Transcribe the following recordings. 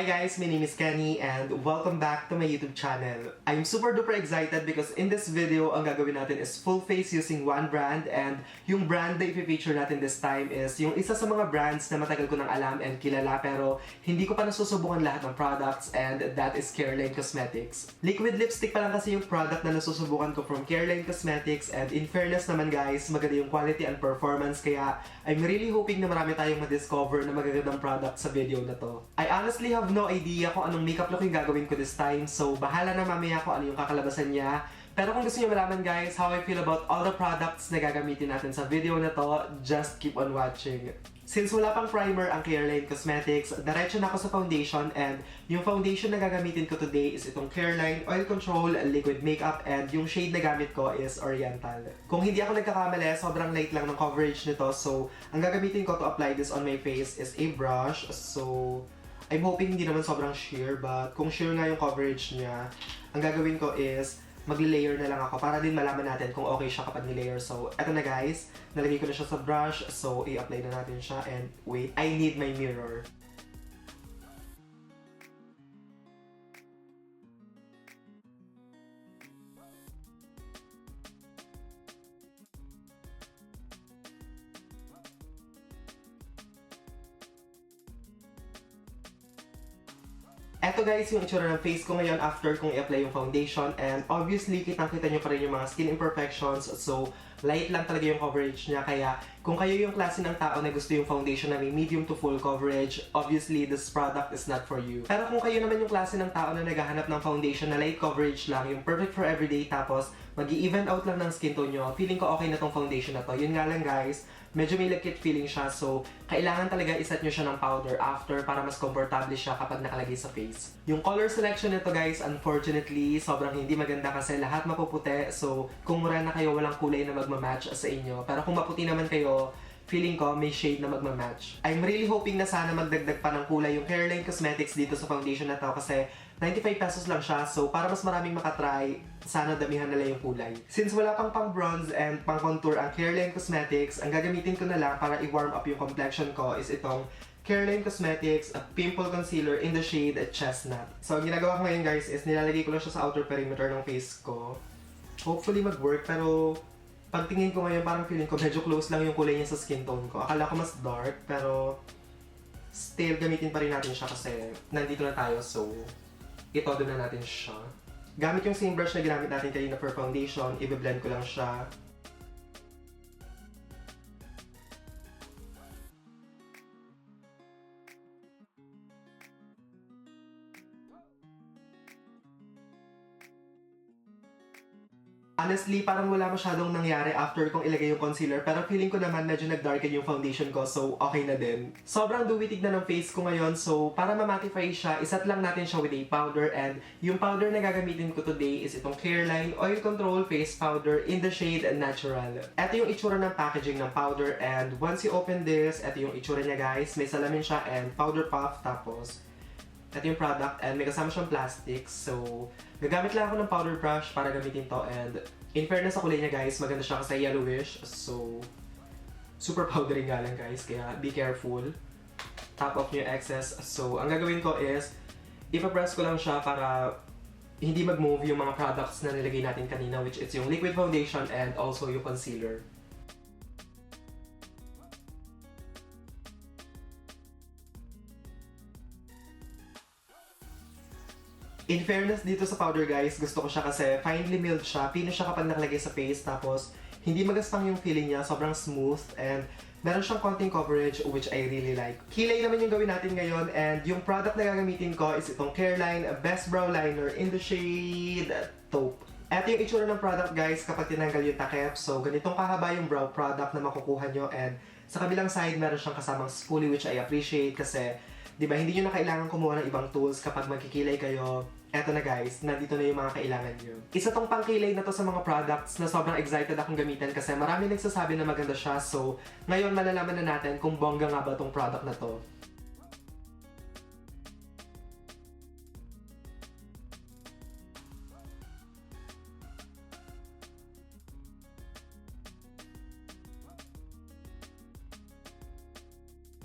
Hi guys, my name is Kenny and welcome back to my YouTube channel. I'm super duper excited because in this video, ang gagawin natin is full face using one brand, and yung brand na i-feature natin this time is yung isa sa mga brands na matagal ko nang alam and kilala pero hindi ko pa nasusubukan lahat ng products, and that is CARELINE Cosmetics. Liquid lipstick pa lang kasi yung product na nasusubukan ko from CARELINE Cosmetics, and in fairness naman guys, maganda yung quality and performance, kaya I'm really hoping na marami tayong ma-discover na magagandang product sa video na to. I honestly have no idea kung anong makeup look yung gagawin ko this time, so bahala na mamaya kung ano yung kakalabasan niya. Pero kung gusto niyo malaman guys how I feel about all the products na gagamitin natin sa video na to, just keep on watching. Since wala pang primer ang CARELINE Cosmetics, diretso na ako sa foundation, and yung foundation na gagamitin ko today is itong CARELINE Oil Control Liquid Makeup, and yung shade na gamit ko is Oriental. Kung hindi ako nagkakamali, sobrang light lang ng coverage nito, so ang gagamitin ko to apply this on my face is a brush. So I'm hoping hindi naman sobrang sheer, but kung sheer nga yung coverage niya, ang gagawin ko is magli-layer na lang ako para din malaman natin kung okay siya kapag ni-layer. So, eto na guys, nalagay ko na siya sa brush, so i-apply na natin siya, and wait, I need my mirror. Eto guys, yung itsura ng face ko ngayon after kong i-apply yung foundation, and obviously, kitang-kita nyo pa rin yung mga skin imperfections, so light lang talaga yung coverage niya, kaya kung kayo yung klase ng tao na gusto yung foundation na may medium to full coverage, obviously, this product is not for you. Pero kung kayo naman yung klase ng tao na naghahanap ng foundation na light coverage lang, yung perfect for everyday, tapos mag-i-even out lang ng skin tone nyo, feeling ko okay na tong foundation na to. Yun nga lang guys, medyo may lagkit feeling siya, so kailangan talaga iset nyo siya ng powder after para mas komportable siya kapag nakalagay sa face. Yung color selection nito guys, unfortunately, sobrang hindi maganda kasi lahat mapuputi, so kung mura na kayo, walang kulay na magmamatch sa inyo. Pero kung maputi naman kayo, feeling ko may shade na magmamatch. I'm really hoping na sana magdagdag pa ng kulay yung CARELINE Cosmetics dito sa foundation na to, kasi 95 pesos lang siya, so para mas maraming makatry, sana damihan nila yung kulay. Since wala pang bronze and pang contour ang CARELINE Cosmetics, ang gagamitin ko na lang para i-warm up yung complexion ko is itong CARELINE Cosmetics Pimple Concealer in the shade Chesnut. So ang ginagawa ko ngayon guys is nilalagay ko lang siya sa outer perimeter ng face ko. Hopefully mag-work, pero pagtingin ko ngayon, parang feeling ko medyo close lang yung kulay niya sa skin tone ko. Akala ko mas dark, pero still gamitin pa rin natin siya kasi nandito na tayo, so itodo na natin siya. Gamit yung same brush na ginamit natin kanina for foundation, i-blend ko lang siya. Honestly, parang wala masyadong nangyari after kong ilagay yung concealer, pero feeling ko naman medyo nag-darken yung foundation ko, so okay na din. Sobrang duwitig na ng face ko ngayon, so para ma-mattify siya, isat lang natin siya with a powder, and yung powder na gagamitin ko today is itong CARELINE Oil Control Face Powder in the shade Natural. Ito yung itsura ng packaging ng powder, and once you open this, ito yung itsura niya guys. May salamin siya and powder puff, tapos ito yung product, and may kasama siyang plastic. So, gagamit lang ako ng powder brush para gamitin to, and in fairness sa kulay niya guys, maganda siya kasi yellowish. So, super powdery nga lang guys, kaya be careful. Top off niyo yung excess. So, ang gagawin ko is, ipapress ko lang siya para hindi mag-move yung mga products na nilagay natin kanina, which is yung liquid foundation and also yung concealer. In fairness dito sa powder guys, gusto ko siya kasi finely milled siya. Pino siya kapag nakalagay sa face, tapos hindi magastang yung feeling niya, sobrang smooth, and meron siyang konting coverage which I really like. Kilay naman yung gawin natin ngayon, and yung product na gagamitin ko is itong CARELINE Best Brow Liner in the shade Taupe. Ito yung itsura ng product guys kapag tinanggal yung takip. So ganitong kahaba yung brow product na makukuha nyo, and sa kabilang side meron siyang kasamang spoolie which I appreciate kasi diba, hindi nyo na kailangan kumuha ng ibang tools kapag magkikilay kayo. Eto na guys, nandito na yung mga kailangan nyo. Isa tong pangkilay na to sa mga products na sobrang excited akong gamitin kasi marami nagsasabi na maganda siya. So, ngayon malalaman na natin kung bongga nga ba tong product na to.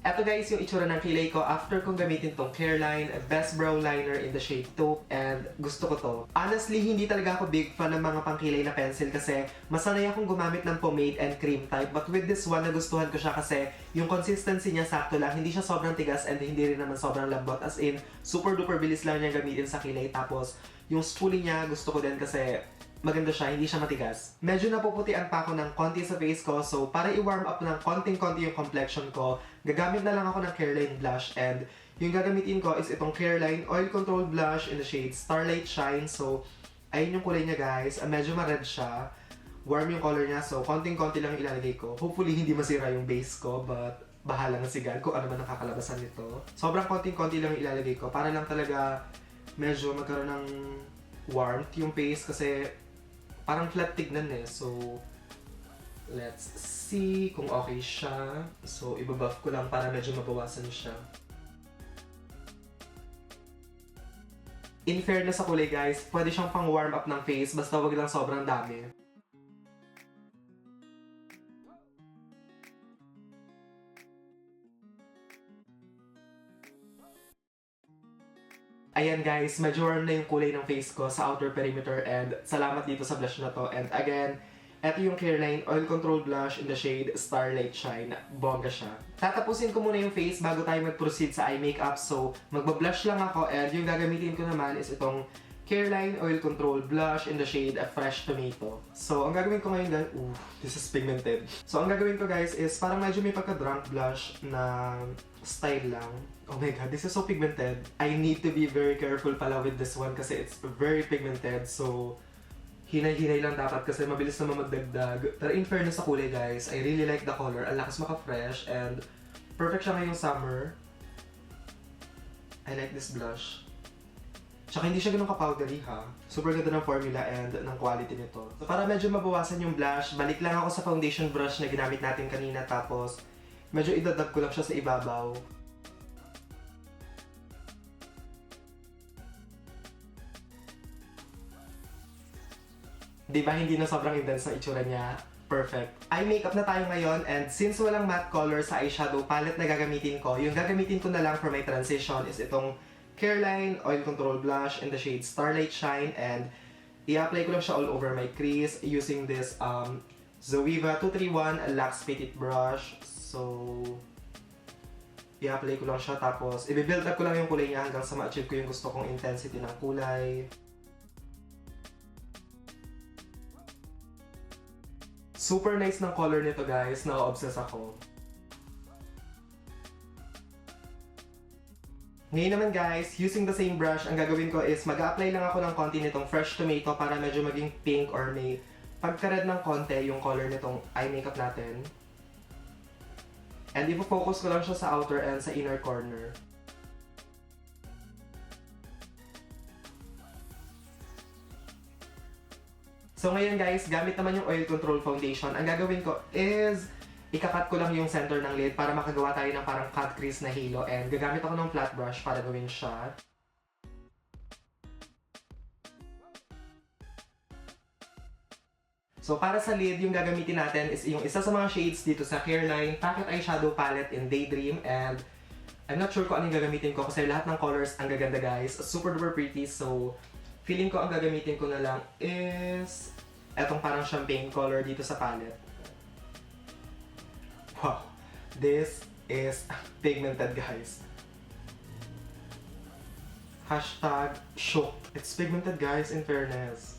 Eto guys yung itsura ng kilay ko after kong gamitin tong Careline Best Brow Liner in the shade Taupe, and gusto ko to. Honestly, hindi talaga ako big fan ng mga pangkilay na pencil kasi masanay akong gumamit ng pomade and cream type, but with this one nagustuhan ko siya kasi yung consistency niya sakto lang, hindi siya sobrang tigas and hindi rin naman sobrang lambot, as in super duper bilis lang niya gamitin sa kilay. Tapos yung spoolie niya gusto ko din kasi maganda siya, hindi siya matigas. Medyo napuputian pa ako ng konti sa face ko, so para i-warm up ng konting-konti yung complexion ko, gagamit na lang ako ng Careline blush, and yung gagamitin ko is itong Careline Oil Control Blush in the shade Starlight Shine. So, ayun yung kulay niya guys. Medyo ma-red siya. Warm yung color niya, so konting-konti lang ilalagay ko. Hopefully hindi masira yung base ko, but bahala na si God kung ano man ang kakalabasan nito. Sobrang konting-konti lang ilalagay ko para lang talaga medyo magkaroon ng warmth yung face kasi parang flat tignan eh. So, let's see kung okay siya. So, ibabuff ko lang para medyo mabawasan siya. In fairness sa kulay guys, pwede siyang pang warm up ng face basta wag lang sobrang dami. Ayan guys, medyo warm na yung kulay ng face ko sa outer perimeter, and salamat dito sa blush na to. And again, eto yung Careline Oil Control Blush in the shade Starlight Shine. Bongga siya. Tatapusin ko muna yung face bago tayo mag-proceed sa eye makeup. So, magbablush lang ako, and yung gagamitin ko naman is itong Careline Oil Control Blush in the shade Fresh Tomato. So, ang gagawin ko ngayon guys, this is pigmented. So, ang gagawin ko guys is parang medyo may pagka-drunk blush na style lang. Oh my god, this is so pigmented. I need to be very careful pala with this one kasi it's very pigmented. So, hinay-hinay lang dapat kasi mabilis naman magdagdag. Pero in fairness sa kulay guys, I really like the color. Ang lakas maka-fresh and perfect siya ngayong summer. I like this blush. Tsaka hindi siya ganun ka-powdery ha. Super ganda ng formula and ng quality nito. So para medyo mabawasan yung blush, balik lang ako sa foundation brush na ginamit natin kanina, tapos medyo idadab ko lang siya sa ibabaw. Diba hindi na sobrang intense na itsura niya? Perfect. Eye makeup na tayo ngayon, and since walang matte color sa eyeshadow palette na gagamitin ko, yung gagamitin ko na lang for my transition is itong Careline Oil Control Blush in the shade Starlight Shine, and i-apply ko lang siya all over my crease using this Zoeva 231 Luxe Petite Brush. So, i-apply ko lang siya, tapos i-build up ko lang yung kulay niya hanggang sa ma-achieve ko yung gusto kong intensity ng kulay. Super nice ng color nito guys, na-obsess ako. Ngayon naman guys, using the same brush, ang gagawin ko is mag-apply lang ako ng konti nitong Fresh Tomato para medyo maging pink or may pagka-red ng konti yung color nitong eye makeup natin. And ipo-focus ko lang siya sa outer and sa inner corner. So ngayon guys, gamit naman yung oil control foundation, ang gagawin ko is ikakat ko lang yung center ng lid para makagawa tayo ng parang cut crease na halo, and gagamit ako ng flat brush para gawin siya. So para sa lid, yung gagamitin natin is yung isa sa mga shades dito sa Careline Pocket Eyeshadow Palette in Daydream, and I'm not sure kung ano yung gagamitin ko kasi lahat ng colors ang gaganda guys, super duper pretty. So feeling ko ang gagamitin ko na lang is etong parang champagne color dito sa palette. Wow! This is pigmented guys. Hashtag SHOOKT. It's pigmented guys, in fairness.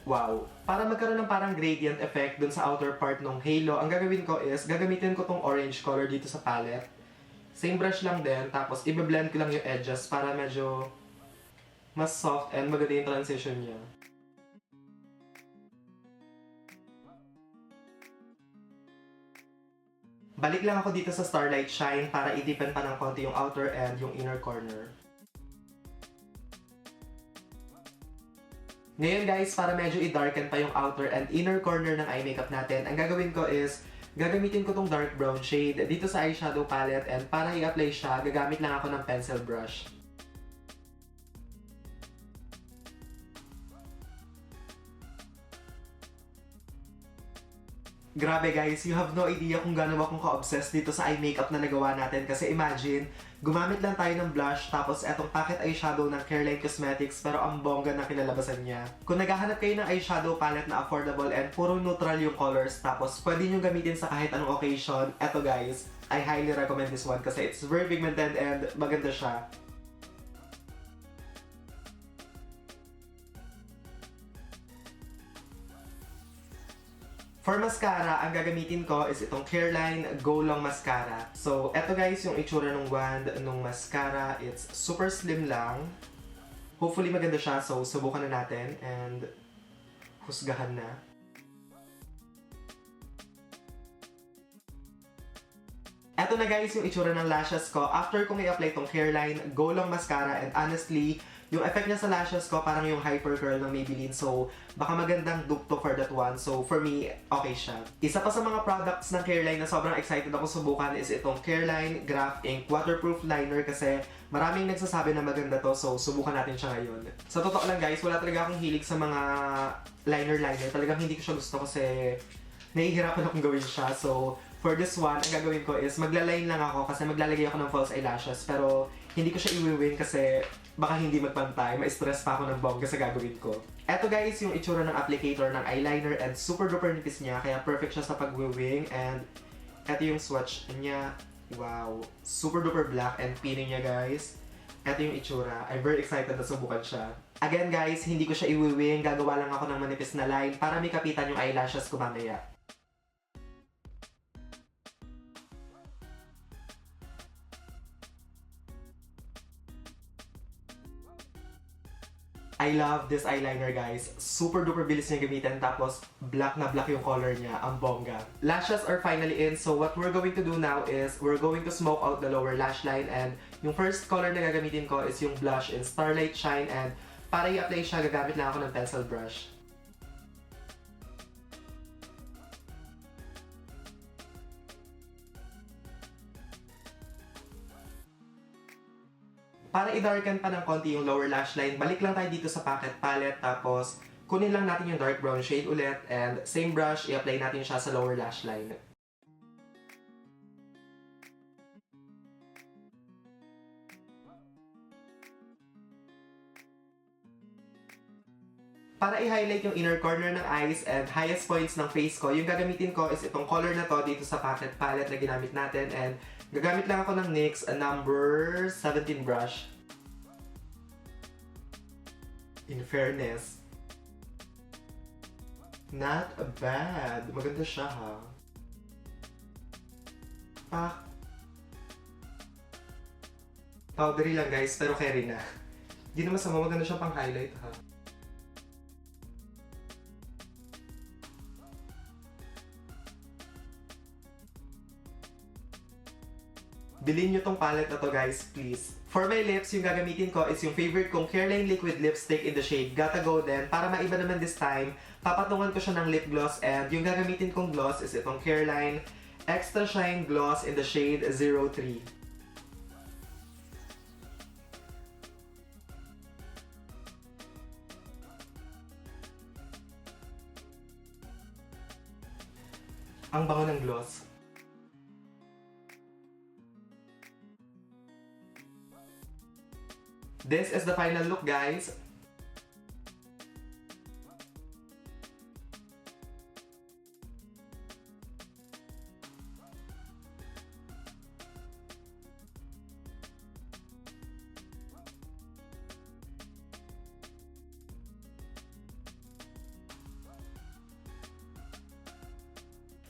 Wow! Para magkaroon ng parang gradient effect dun sa outer part ng halo, ang gagawin ko is gagamitin ko tong orange color dito sa palette. Same brush lang din, tapos i-blend ko lang yung edges para medyo mas soft and maganda yung transition niya. Balik lang ako dito sa Starlight Shine para i-deepen pa ng konti yung outer and yung inner corner. Ngayon guys, para medyo i-darken pa yung outer and inner corner ng eye makeup natin, ang gagawin ko is gagamitin ko tong dark brown shade dito sa eyeshadow palette, and para i-apply siya, gagamit lang ako ng pencil brush. Grabe guys, you have no idea kung gaano akong ka-obsessed dito sa eye makeup na nagawa natin. Kasi imagine, gumamit lang tayo ng blush tapos etong packet eyeshadow ng CARELINE Cosmetics pero ang bongga na kinalabasan niya. Kung naghahanap kayo ng eyeshadow palette na affordable and puro neutral yung colors tapos pwede nyo gamitin sa kahit anong occasion, eto guys, I highly recommend this one kasi it's very pigmented and maganda siya. For mascara, ang gagamitin ko is itong Careline Go Long Mascara. So, eto guys yung itsura ng wand ng mascara. It's super slim lang. Hopefully maganda siya, so subukan na natin and husgahan na. Eto na guys yung itsura ng lashes ko after kong i-apply itong Careline Go Long Mascara and honestly, yung effect niya sa lashes ko parang yung hyper curl ng Maybelline, so baka magandang dupe to for that one. So for me, okay siya. Isa pa sa mga products ng Careline na sobrang excited ako subukan is itong Careline Graph Ink Waterproof Liner kasi maraming nagsasabi na maganda to, so subukan natin siya ngayon. Sa totoo lang guys, wala talaga akong hilig sa mga liner. Talagang hindi ko siya gusto kasi nahihirapan akong gawin siya. So for this one, ang gagawin ko is magla-line lang ako kasi maglalagay ako ng false eyelashes pero hindi ko siya iwiwin kasi baka hindi magpantay, ma-stress pa ako ng bongga sa gagawin ko. Eto guys, yung itsura ng applicator ng eyeliner and super duper nipis niya, kaya perfect siya sa pag-wing and eto yung swatch niya. Wow, super duper black and pinning niya guys. Eto yung itsura. I'm very excited na subukan siya. Again guys, hindi ko siya iwiwing, gagawa lang ako ng manipis na line para may kapitan yung eyelashes ko mamaya. I love this eyeliner guys. Super duper bilis niya gamitin tapos black na black yung color niya. Ang bongga. Lashes are finally in, so what we're going to do now is we're going to smoke out the lower lash line and yung first color na gagamitin ko is yung blush in Starlight Shine and para i-apply siya gagamit lang ako ng pencil brush. Para i-darken pa ng konti yung lower lash line, balik lang tayo dito sa pocket palette tapos kunin lang natin yung dark brown shade ulit and same brush, i-apply natin siya sa lower lash line. Para i-highlight yung inner corner ng eyes and highest points ng face ko, yung gagamitin ko is itong color na to dito sa pocket palette na ginamit natin and gagamit lang ako ng NYX number 17 brush. In fairness, not bad. Maganda siya ha. Powdery lang guys, pero carry na. Di na masama, maganda siya pang highlight ha. Bilhin nyo tong palette na to guys, please. For my lips, yung gagamitin ko is yung favorite kong Careline Liquid Lipstick in the shade Gotta Go din. Para maiba naman this time, papatungan ko siya ng lip gloss and yung gagamitin kong gloss is itong Careline Extra Shine Gloss in the shade 03. Ang bango ng gloss. This is the final look, guys.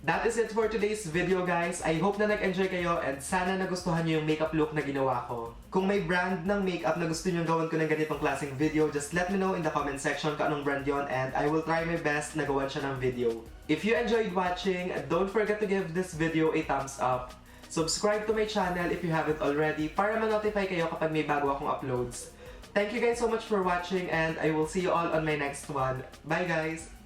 That is it for today's video guys. I hope na nag-enjoy kayo and sana nagustuhan nyo yung makeup look na ginawa ko. Kung may brand ng makeup na gusto nyo gawin ko ng ganitong klaseng video, just let me know in the comment section kung anong brand yon and I will try my best na gawan siya ng video. If you enjoyed watching, don't forget to give this video a thumbs up. Subscribe to my channel if you haven't already para ma-notify kayo kapag may bago akong uploads. Thank you guys so much for watching and I will see you all on my next one. Bye guys!